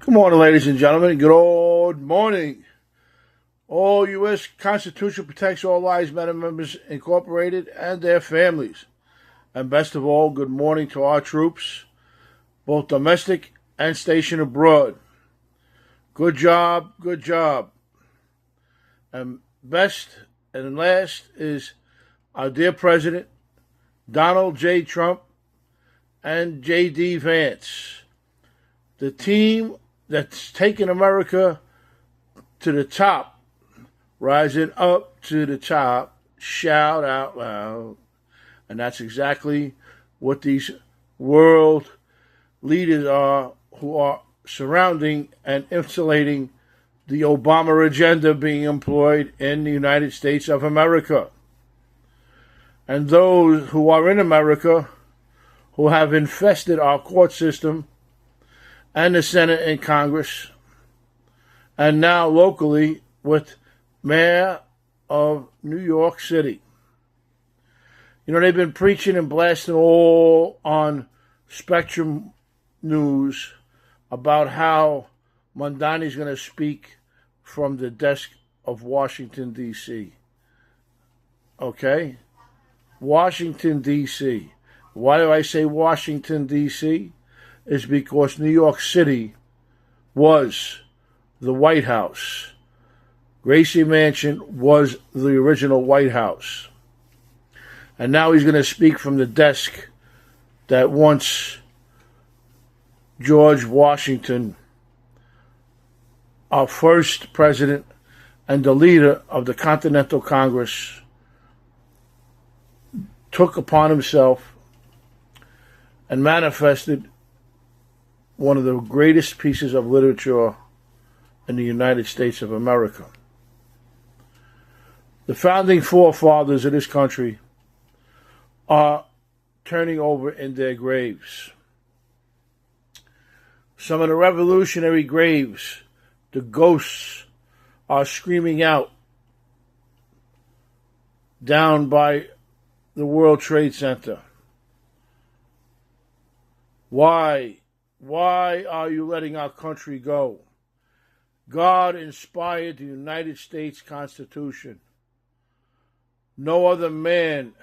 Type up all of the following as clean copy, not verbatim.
Good morning, ladies and gentlemen. Good morning. All U.S. Constitution protects all lives, men and members incorporated and their families. And best of all, good morning to our troops, both domestic and stationed abroad. Good job, good job. And best and last is our dear President, Donald J. Trump and J.D. Vance. The team that's taken America to the top, rising up to the top, shout out loud. And that's exactly what these world leaders are, who are surrounding and insulating the Obama agenda being employed in the United States of America. And those who are in America, who have infested our court system and the Senate and Congress, and now locally with Mayor of New York City. You know, they've been preaching and blasting all on Spectrum News about how Mondani's going to speak from the desk of Washington, D.C. Okay? Washington, D.C. Why do I say Washington, D.C.? Is because New York City was the White House. Gracie Mansion was the original White House. And now he's going to speak from the desk that once George Washington, our first president and the leader of the Continental Congress, took upon himself and manifested one of the greatest pieces of literature in the United States of America. The founding forefathers of this country are turning over in their graves. Some of the revolutionary graves, the ghosts are screaming out down by the World Trade Center. Why? Why are you letting our country go? God inspired the United States Constitution. No other man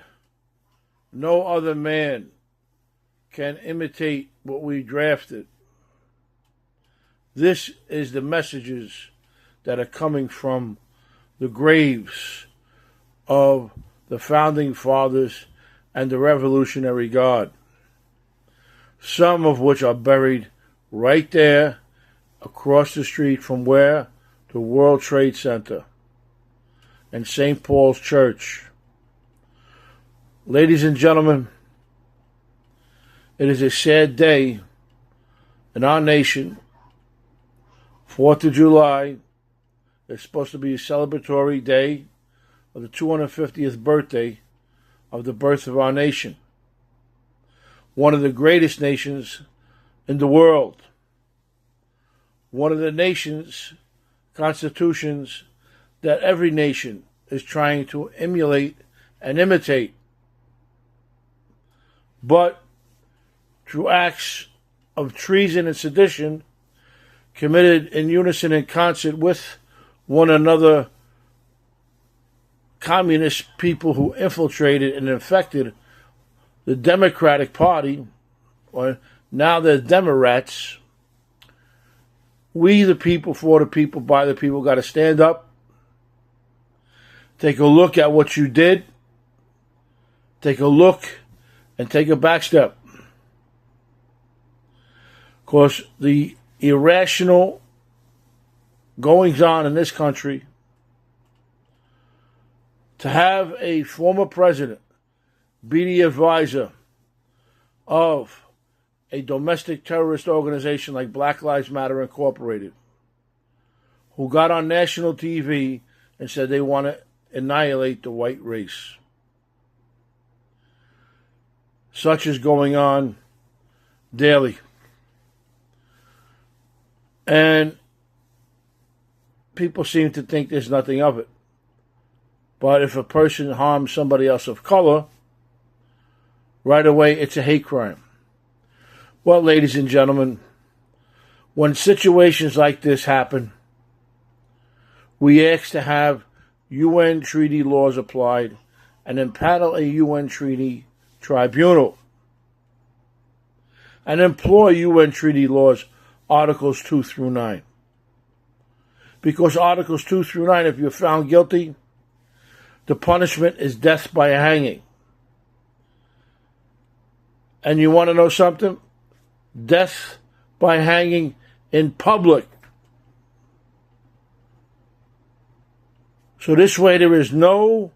can imitate what we drafted. This is the messages that are coming from the graves of the founding fathers and the Revolutionary Guard, some of which are buried right there across the street from where? The World Trade Center and St. Paul's Church. Ladies and gentlemen, it is a sad day in our nation. 4th of July is supposed to be a celebratory day of the 250th birthday of the birth of our nation. One of the greatest nations in the world. One of the nations, constitutions, that every nation is trying to emulate and imitate. But through acts of treason and sedition committed in unison and concert with one another, communist people who infiltrated and infected the Democratic Party, or now they're Democrats. We, the people, for the people, by the people, got to stand up, take a look at what you did, take a look and take a back step. Because the irrational goings-on in this country, to have a former president be the advisor of a domestic terrorist organization like Black Lives Matter Incorporated, who got on national TV and said they want to annihilate the white race. Such is going on daily. And people seem to think there's nothing of it. But if a person harms somebody else of color, right away it's a hate crime. Well, ladies and gentlemen, When situations like this happen, we ask to have UN treaty laws applied and impanel a UN treaty tribunal and employ UN treaty laws, Articles 2 through 9. Because Articles 2 through 9, if you're found guilty, the punishment is death by hanging. And you want to know something? Death by hanging in public. So this way there is no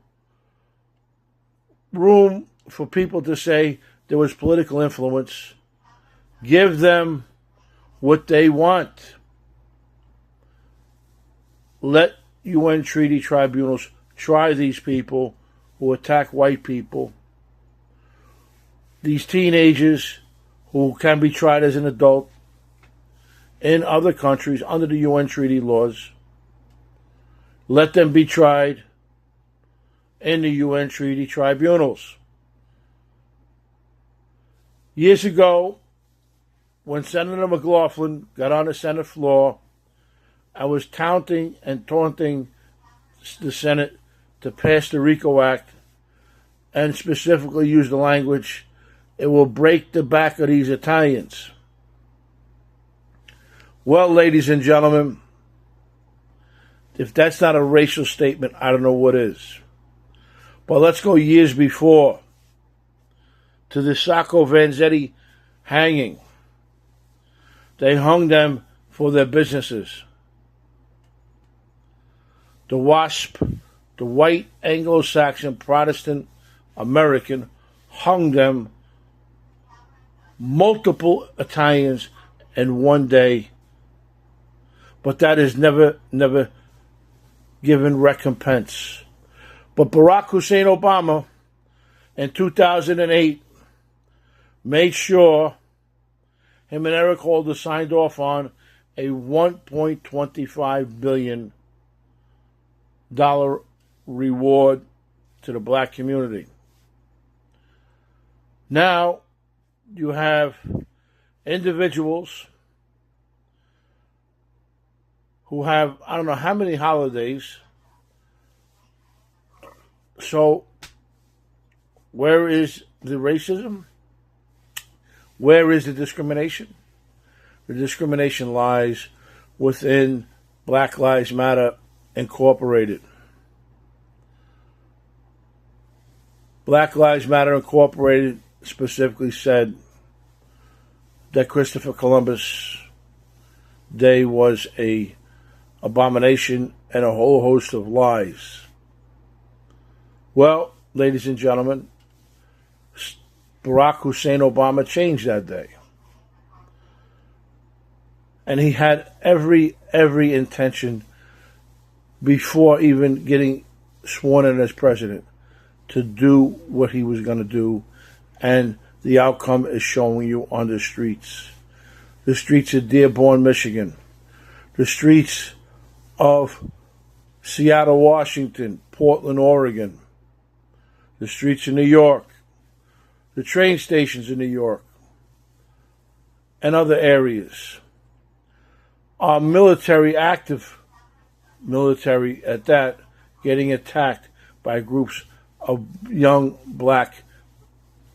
room for people to say there was political influence. Give them what they want. Let UN treaty tribunals try these people who attack white people. These teenagers who can be tried as an adult in other countries under the UN treaty laws. Let them be tried in the UN treaty tribunals. Years ago, when Senator McLaughlin got on the Senate floor and was taunting and taunting the Senate to pass the RICO Act and specifically used the language, it will break the back of these Italians. Well, ladies and gentlemen, if that's not a racial statement, I don't know what is. But let's go years before to the Sacco Vanzetti hanging. They hung them for their businesses. The WASP, the white Anglo-Saxon Protestant American, hung them, multiple Italians in one day. But that is never given recompense. But Barack Hussein Obama in 2008 made sure him and Eric Holder signed off on a $1.25 billion reward to the black community. Now you have individuals who have, I don't know how many holidays. So, where is the racism? Where is the discrimination? The discrimination lies within Black Lives Matter Incorporated. Black Lives Matter Incorporated specifically said that Christopher Columbus Day was a abomination and a whole host of lies. Well, ladies and gentlemen, Barack Hussein Obama changed that day. And he had every intention before even getting sworn in as president to do what he was going to do. And the outcome is showing you on the streets. The streets of Dearborn, Michigan. The streets of Seattle, Washington, Portland, Oregon, the streets of New York, the train stations in New York, and other areas. Our military, active military at that, getting attacked by groups of young Black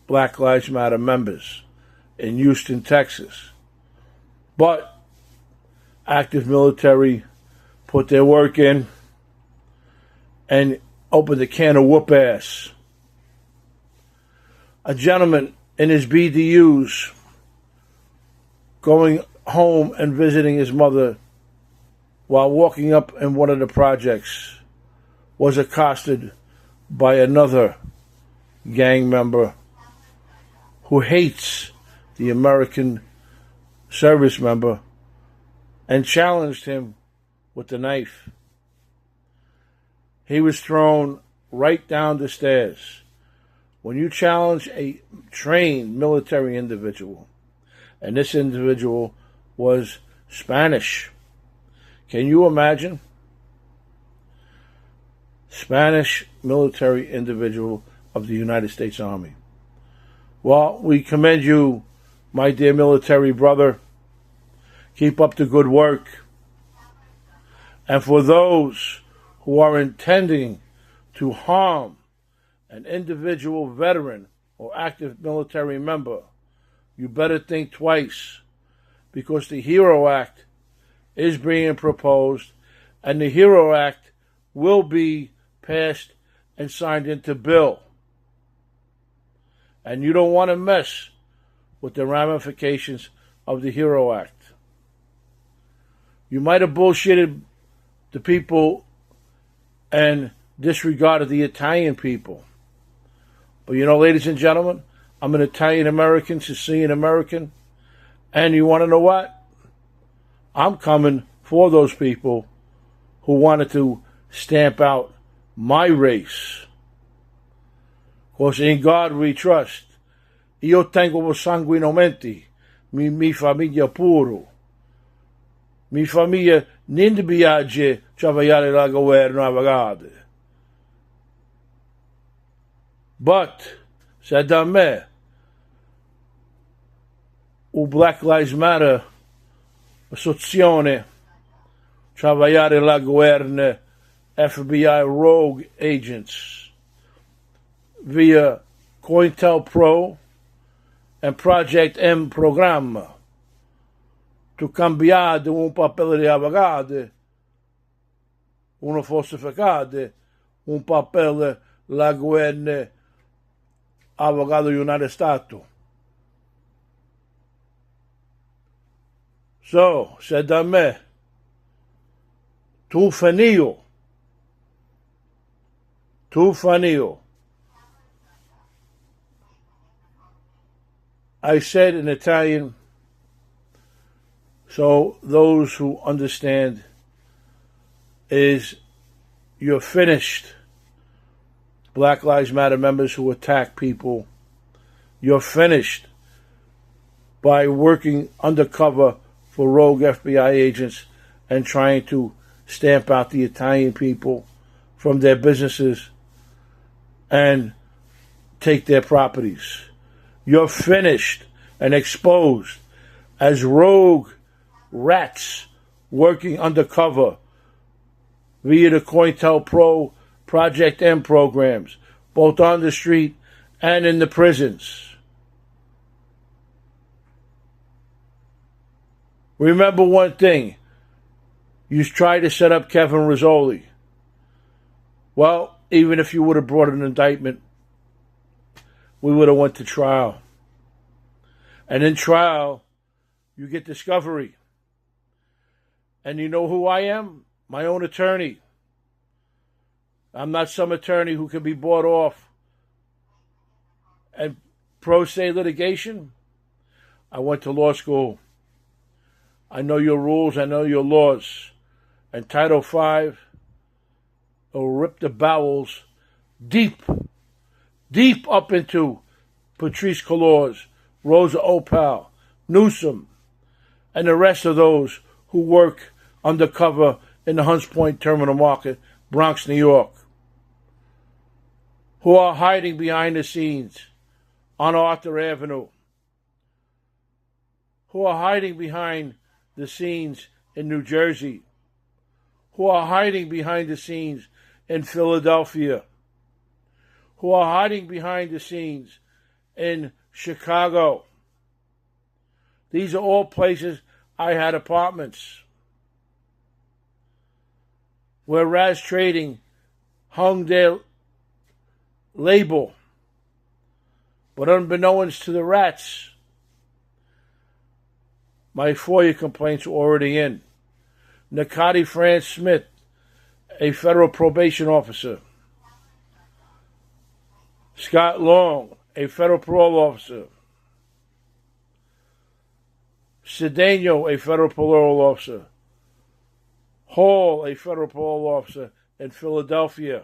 Lives Matter members in Houston, Texas. But active military put their work in and opened a can of whoop ass. A gentleman in his BDUs going home and visiting his mother while walking up in one of the projects was accosted by another gang member who hates the American service member and challenged him with the knife. He was thrown right down the stairs. When you challenge a trained military individual, and this individual was Spanish, can you imagine? Spanish military individual of the United States Army. Well, we commend you, my dear military brother. Keep up the good work. And for those who are intending to harm an individual veteran or active military member, you better think twice, because the HERO Act is being proposed, and the HERO Act will be passed and signed into bill. And you don't want to mess with the ramifications of the HERO Act. You might have bullshitted the people and disregarded the Italian people. But you know, ladies and gentlemen, I'm an Italian American, Sicilian American, and you want to know what? I'm coming for those people who wanted to stamp out my race. Because in God we trust. Io tengo sangue in aumenti, mi famiglia puro. Mi famiglia non piace travagliare la governo a vegade. But, se da me, o Black Lives Matter associazione, travagliare la governo, FBI rogue agents, via COINTELPRO and Project M programma, to cambiare un papel di avvocati, uno falsificati, un papel la governo avvocato United States. So, said da me, tu fanio. I said in Italian, so those who understand, is you're finished. Black Lives Matter members who attack people, you're finished by working undercover for rogue FBI agents and trying to stamp out the Italian people from their businesses and take their properties. You're finished and exposed as rogue rats working undercover via the COINTELPRO Project M programs, both on the street and in the prisons. Remember one thing. You tried to set up Kevin Rizzoli. Well, even if you would have brought an indictment, we would have went to trial. And in trial, you get discovery. And you know who I am? My own attorney. I'm not some attorney who can be bought off. And pro se litigation, I went to law school. I know your rules, I know your laws. And Title V will rip the bowels deep up into Patrisse Cullors, Rosa Opal, Newsom, and the rest of those who work undercover in the Hunts Point Terminal Market, Bronx, New York, who are hiding behind the scenes on Arthur Avenue, who are hiding behind the scenes in New Jersey, who are hiding behind the scenes in Philadelphia, who are hiding behind the scenes in Chicago. These are all places I had apartments where Raz Trading hung their label. But unbeknownst to the rats, my FOIA complaints were already in. Nakati France Smith, a federal probation officer. Scott Long, a federal parole officer. Cedeno, a federal parole officer. Hall, a federal parole officer in Philadelphia.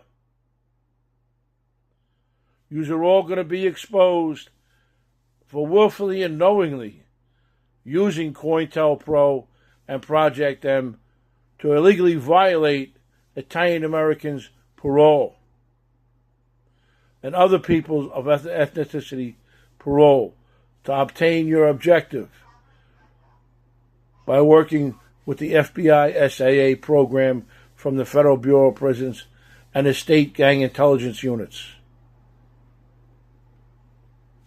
Yous are all going to be exposed for willfully and knowingly using COINTELPRO and Project M to illegally violate Italian Americans' parole and other peoples of ethnicity parole to obtain your objective. by working with the FBI SAA program from the Federal Bureau of Prisons and the state gang intelligence units.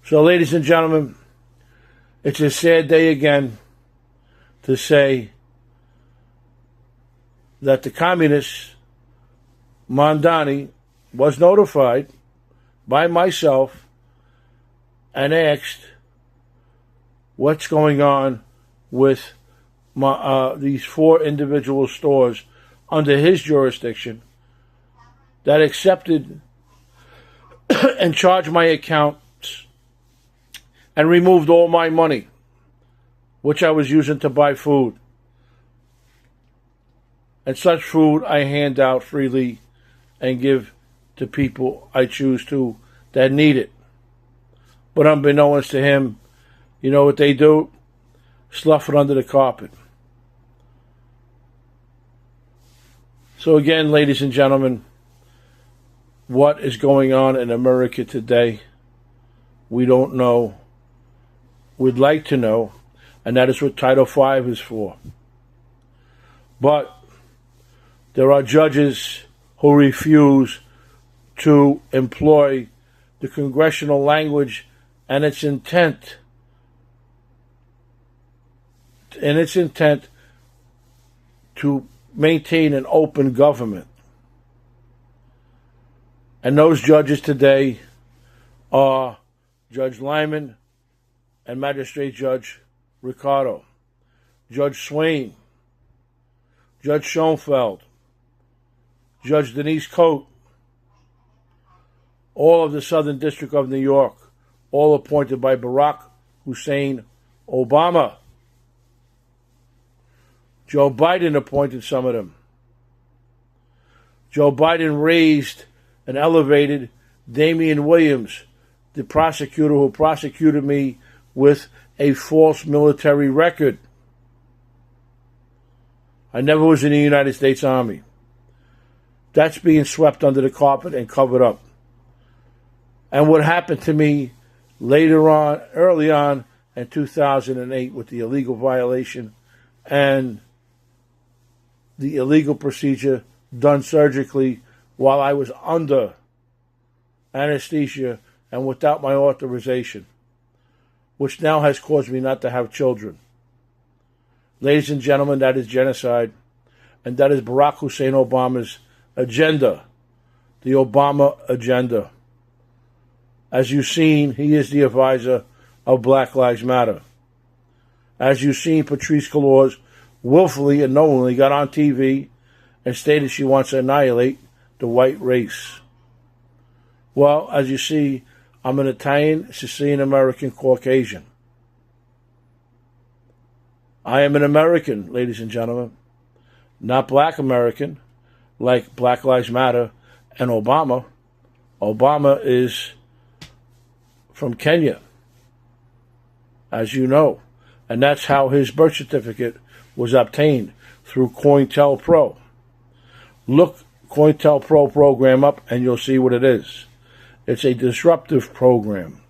So, ladies and gentlemen, it's a sad day again to say that the communist Mondani was notified by myself and asked what's going on with these 4 individual stores under his jurisdiction that accepted and charged my accounts and removed all my money, which I was using to buy food. And such food I hand out freely and give to people I choose to that need it. But unbeknownst to him, you know what they do? Slough it under the carpet. So again, ladies and gentlemen, what is going on in America today? We don't know. We'd like to know, and that is what Title V is for. But there are judges who refuse to employ the congressional language and its intent to maintain an open government. And those judges today are Judge Lyman and Magistrate Judge Ricardo, Judge Swain, Judge Schoenfeld, Judge Denise Coate, all of the Southern District of New York, all appointed by Barack Hussein Obama. Joe Biden appointed some of them. Joe Biden raised and elevated Damian Williams, the prosecutor who prosecuted me with a false military record. I never was in the United States Army. That's being swept under the carpet and covered up. And what happened to me later on, early on in 2008 with the illegal violation and the illegal procedure done surgically while I was under anesthesia and without my authorization, which now has caused me not to have children. Ladies and gentlemen, that is genocide, and that is Barack Hussein Obama's agenda, the Obama agenda. As you've seen, he is the advisor of Black Lives Matter. As you've seen, Patrisse Cullors willfully and knowingly got on TV and stated she wants to annihilate the white race. Well, as you see, I'm an Italian, Sicilian American, Caucasian. I am an American, ladies and gentlemen, not Black American, like Black Lives Matter and Obama. Obama is from Kenya, as you know, and that's how his birth certificate was obtained, through COINTELPRO. Look COINTELPRO program up and you'll see what it is. It's a disruptive program.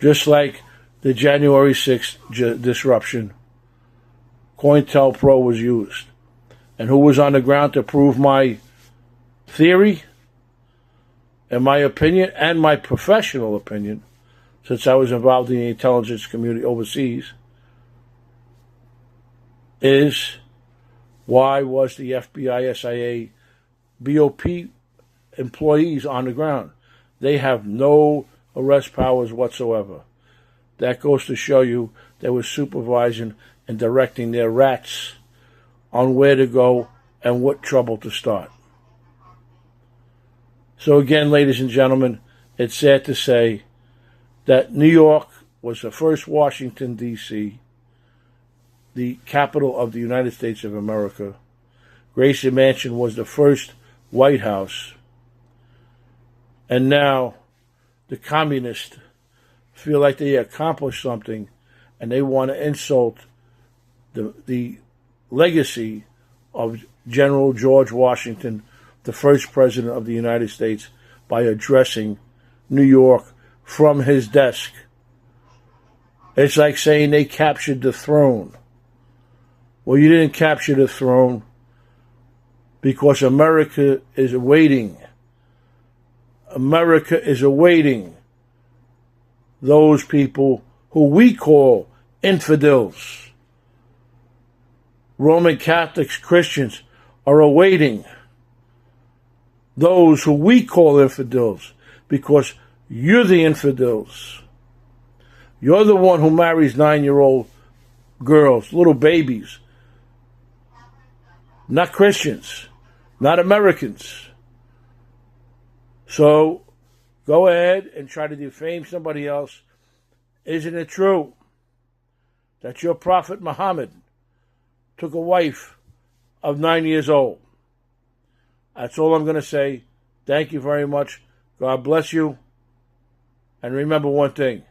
Just like the January 6th disruption, COINTELPRO was used. And who was on the ground to prove my theory and my opinion and my professional opinion, since I was involved in the intelligence community overseas, is why was the FBI, SIA, BOP employees on the ground? They have no arrest powers whatsoever. That goes to show you they were supervising and directing their rats on where to go and what trouble to start. So again, ladies and gentlemen, it's sad to say that New York was the first Washington, D.C., the capital of the United States of America. Gracie Mansion was the first White House. And now the communists feel like they accomplished something and they want to insult the legacy of General George Washington, the first president of the United States, by addressing New York from his desk. It's like saying they captured the throne. Well, you didn't capture the throne because America is awaiting. America is awaiting those people who we call infidels. Roman Catholics, Christians are awaiting those who we call infidels because you're the infidels. You're the one who marries 9-year-old girls, little babies. Not Christians, not Americans. So go ahead and try to defame somebody else. Isn't it true that your prophet Muhammad took a wife of 9 years old? That's all I'm going to say. Thank you very much. God bless you. And remember one thing.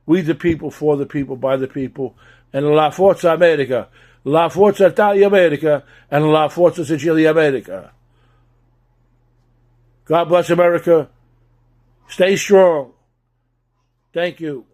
We the people, for the people, by the people. And la forza America. La forza Italia America. And la forza Sicilia America. God bless America. Stay strong. Thank you.